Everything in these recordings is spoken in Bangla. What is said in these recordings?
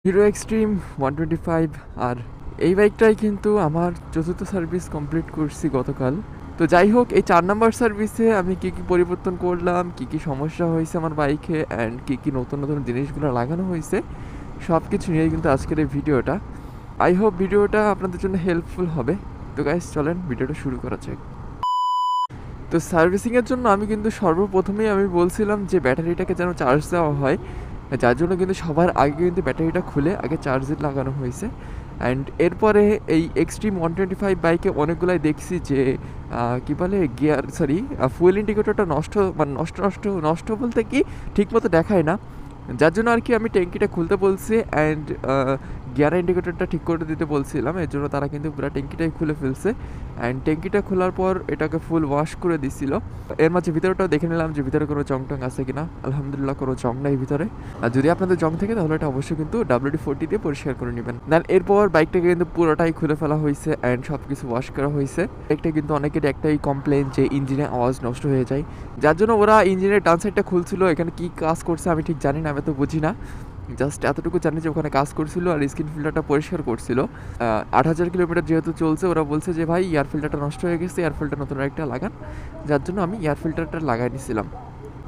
Hero extreme 125। আর এই বাইকটাই কিন্তু আমার চতুর্থ সার্ভিস কমপ্লিট করছি গতকাল। তো যাই হোক, এই 4 নাম্বার সার্ভিসে আমি কী কী পরিবর্তন করলাম, কী কী সমস্যা হয়েছে আমার বাইকে, অ্যান্ড কী কী নতুন নতুন জিনিসগুলো লাগানো হয়েছে, সব কিছু নিয়েই কিন্তু আজকের এই ভিডিওটা। আই হোপ ভিডিওটা আপনাদের জন্য হেল্পফুল হবে। তো গাইস, চলেন ভিডিওটা শুরু করা যাক। তো সার্ভিসিংয়ের জন্য আমি কিন্তু সর্বপ্রথমেই আমি বলছিলাম যে ব্যাটারিটাকে যেন চার্জ দেওয়া হয়, যার জন্য কিন্তু সবার আগে কিন্তু ব্যাটারিটা খুলে আগে চার্জে লাগানো হয়েছে। অ্যান্ড এরপরে এই এক্সট্রিম 125 বাইকে অনেকগুলাই দেখছি যে কী বলে গিয়ার সরি ফুয়েল ইন্ডিকেটরটা নষ্ট, মানে নষ্ট নষ্ট নষ্ট বলতে কি ঠিকমতো দেখায় না, যার জন্য আর কি আমি ট্যাঙ্কিটা খুলতে বলছি অ্যান্ড গিয়ার ইন্ডিকেটরটা ঠিক করে দিতে বলছিলাম। এর জন্য তারা কিন্তু পুরো ট্যাঙ্কিটাই খুলে ফেলছে অ্যান্ড ট্যাঙ্কিটা খোলার পর এটাকে ফুল ওয়াশ করে দিছিল। এর মাঝে ভিতরেটাও দেখে নিলাম যে ভিতরে কোনো জং টং আছে কিনা। আলহামদুলিল্লাহ কোনো জং নাই ভিতরে। আর যদি আপনাদের জং থাকে তাহলে এটা অবশ্যই কিন্তু WD-40 দিয়ে পরিষ্কার করে নেবেন। দেন এরপর বাইকটাকে কিন্তু পুরোটাই খুলে ফেলা হয়েছে অ্যান্ড সব কিছু ওয়াশ করা হয়েছে। একটা কিন্তু অনেকের একটাই কমপ্লেন যে ইঞ্জিনে আওয়াজ নষ্ট হয়ে যায়, যার জন্য ওরা ইঞ্জিনের ডান সাইডটা খুলছিল। এখানে কি কাজ করছে আমি ঠিক জানি না, আমি তো বুঝি না, জাস্ট এতটুকু জানি যে ওখানে কাজ করছিল আর স্ক্রিন ফিল্টারটা পরিষ্কার করছিল। 8,000 কিলোমিটার যেহেতু চলছে, ওরা বলছে যে ভাই এয়ার ফিল্টারটা নষ্ট হয়ে গেছে, এয়ার ফিল্টার নতুন একটা লাগান, যার জন্য আমি এয়ার ফিল্টারটা লাগাই নিছিলাম।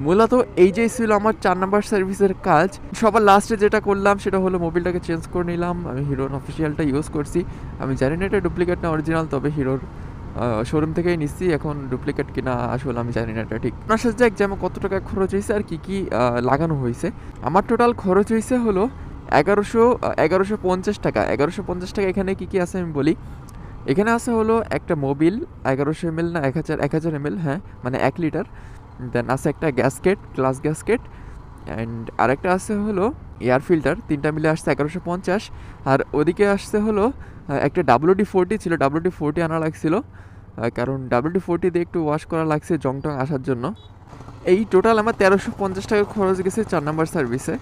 মূলত এই যে ছিল আমার 4 নাম্বার সার্ভিসের কাজ। সবার লাস্টে যেটা করলাম সেটা হলো মোবিলটাকে চেঞ্জ করে নিলাম। আমি হিরোর অফিসিয়ালটা ইউজ করছি। আমি জানি না এটা ডুপ্লিকেট না অরিজিনাল, তবে হিরোর শোরুম থেকেই নিচ্ছি। এখন ডুপ্লিকেট কিনা আসলে আমি জানি না এটা ঠিক। আপনার সাথে যাক যে আমার কত টাকা খরচ হয়েছে আর কি কি লাগানো হয়েছে। আমার টোটাল খরচ হয়েছে হলো 1150 টাকা। 1150 টাকা। এখানে কি কি আছে আমি বলি। এখানে আছে হলো একটা মোবিল 1100 ml না 1000 ml, হ্যাঁ মানে 1 লিটার। দেন আছে একটা গ্যাসকেট, গ্লাস গ্যাসকেট, অ্যান্ড আরেকটা আছে হলো এয়ার ফিল্টার। তিনটা মিলে আসছে 1150। আর ওদিকে আসছে হলো একটা WD-40 ছিল, WD-40 আনা লাগছিল, কারণ WD-40 দিয়ে একটু ওয়াশ করা লাগছে জং টং আসার জন্য। এই টোটাল আমার 1350 টাকা খরচ গেছে 4 নাম্বার সার্ভিসে।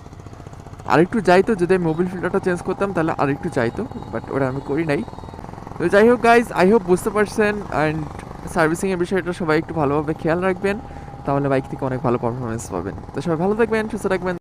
আরেকটু যাইতো, যদি আমি মোবিল ফিল্টারটা চেঞ্জ করতাম তাহলে আরেকটু যাইতো, বাট ওটা আমি করি নাই। তো যাই হোক গাইজ, আই হোপ বুঝতে পারছেন। অ্যান্ড সার্ভিসিংয়ের বিষয়টা সবাই একটু ভালোভাবে খেয়াল রাখবেন, তাহলে বাইক থেকে অনেক ভালো পারফরমেন্স পাবেন। তো সবাই ভালো থাকবেন, সুস্থ থাকবেন।